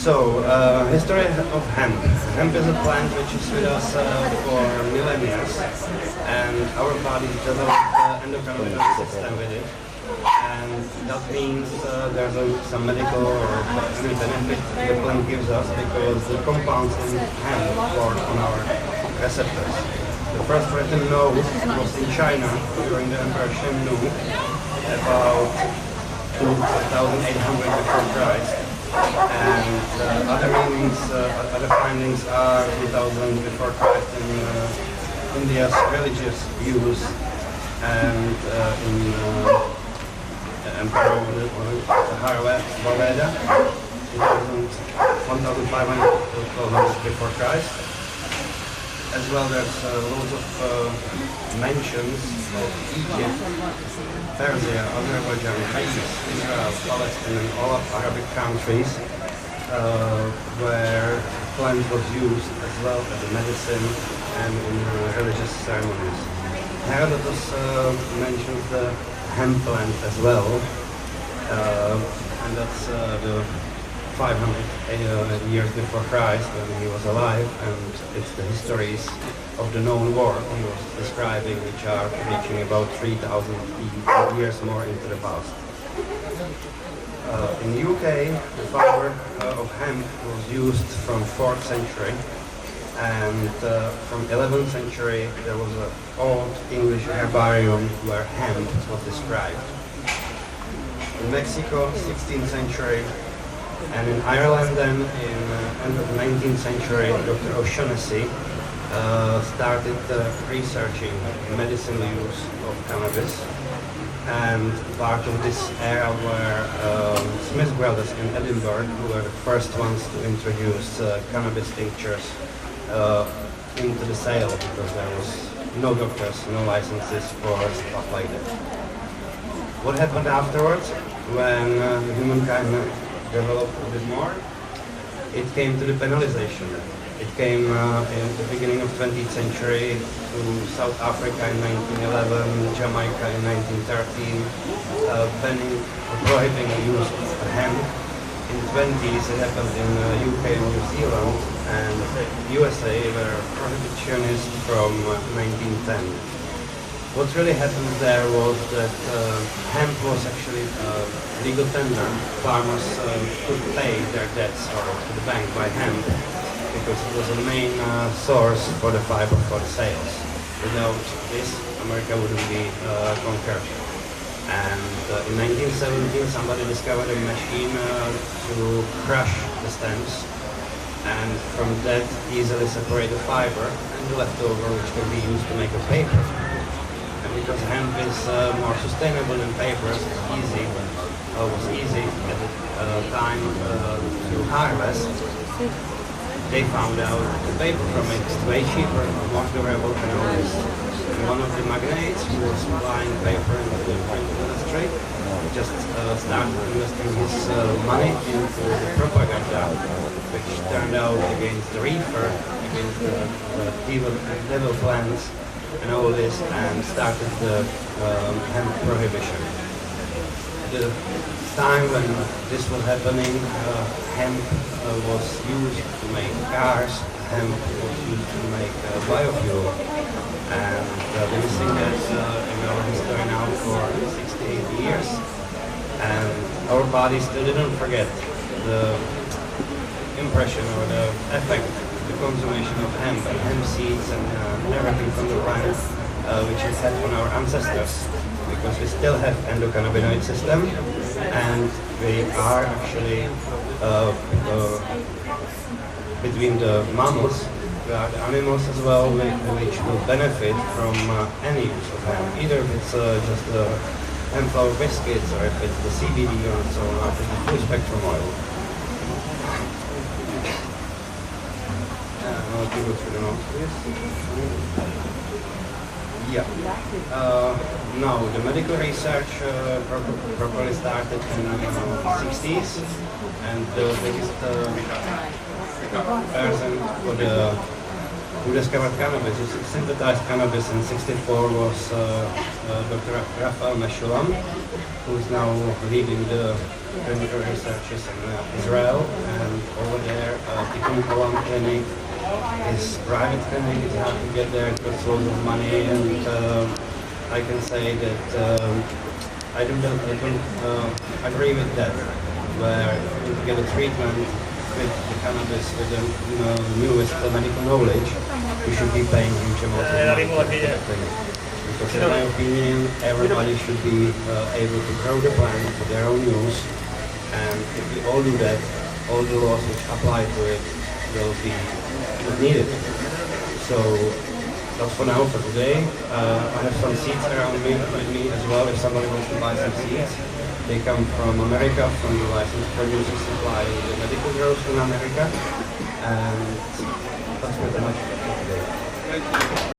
History of hemp. Hemp is a plant which is with us for millennia, and our bodies developed endocannabinoid system with it. And that means there's some medical or any benefit the plant gives us because the compounds in hemp work on our receptors. The first written note was in China during the Emperor Shenu about 2800 before Christ. And other findings are 2000 before Christ in India's religious use and in Emperor Vojtech 1500 before Christ. As well, there's loads of mentions of Egypt, Persia, Azerbaijan, Greece, Israel, Palestine, and all of Arabic countries where plant was used as well as a medicine and in religious ceremonies. Herodotus mentions the hemp plant as well, and that's the 500 years before Christ when he was alive, and it's the histories of the known war he was describing, which are reaching about 3,000 years more into the past. In the UK, the fiber of hemp was used from 4th century, and from 11th century there was an old English herbarium where hemp was described. In Mexico, 16th century, and in Ireland then, in end of the 19th century, Dr. O'Shaughnessy started researching medicinal use of cannabis. And part of this era were Smith brothers in Edinburgh, who were the first ones to introduce cannabis tinctures into the sale, because there was no doctors, no licenses for stuff like that. What happened afterwards, when humankind developed a bit more, it came to the penalization. It came in the beginning of 20th century to South Africa in 1911, Jamaica in 1913, banning or prohibiting the use of hemp. In the 20s it happened in UK and New Zealand, and USA were prohibitionist from 1910. What really happened there was that hemp was actually legal tender. Farmers could pay their debts or to the bank by hemp because it was the main source for the fiber for the sales. Without this, America wouldn't be conquered. And in 1917, somebody discovered a machine to crush the stems, and from that easily separate the fiber and the leftover, which can be used to make a paper. Because hemp is more sustainable than paper, it's easy, was easy at the time to harvest. They found out the paper from it is way cheaper, more durable and all this. And one of the magnates who was supplying paper into the print industry just started investing his money into the propaganda, which turned out against the reefer, against the devil plants, and all this, and started the hemp prohibition. The time when this was happening, hemp was used to make cars, hemp was used to make biofuel, and we've been seeing that in our history now for 60-80 years, and our bodies still didn't forget the impression or the effect the consumption of hemp and hemp seeds and everything from the plant which it had on our ancestors, because we still have endocannabinoid system, and we are actually between the mammals, we are the animals as well, which will benefit from any use of hemp, either if it's just the hemp flour biscuits, or if it's the CBD or so on, or if it's the full spectrum oil. Yeah. No, the medical research properly started in the 60s, and the biggest person who discovered cannabis, who synthesized cannabis in 64, was Dr. Raphael Meshulam, who is now leading the clinical researches in Israel and over one clinic is private clinic. It's hard to get there. It costs loads of money, and I can say that I don't agree with that. Where to get a treatment with the cannabis, with the newest medical knowledge, we should be paying huge amounts of money for the clinic. Because in my opinion, everybody should be able to grow the plant for their own use, and if we all do that, all the laws which apply to it will be not needed. So that's for now, for today. I have some seeds around me with me as well, if somebody wants to buy some seeds. They come from America, from the licensed producers supplying the medical growers in America, and that's pretty much for today.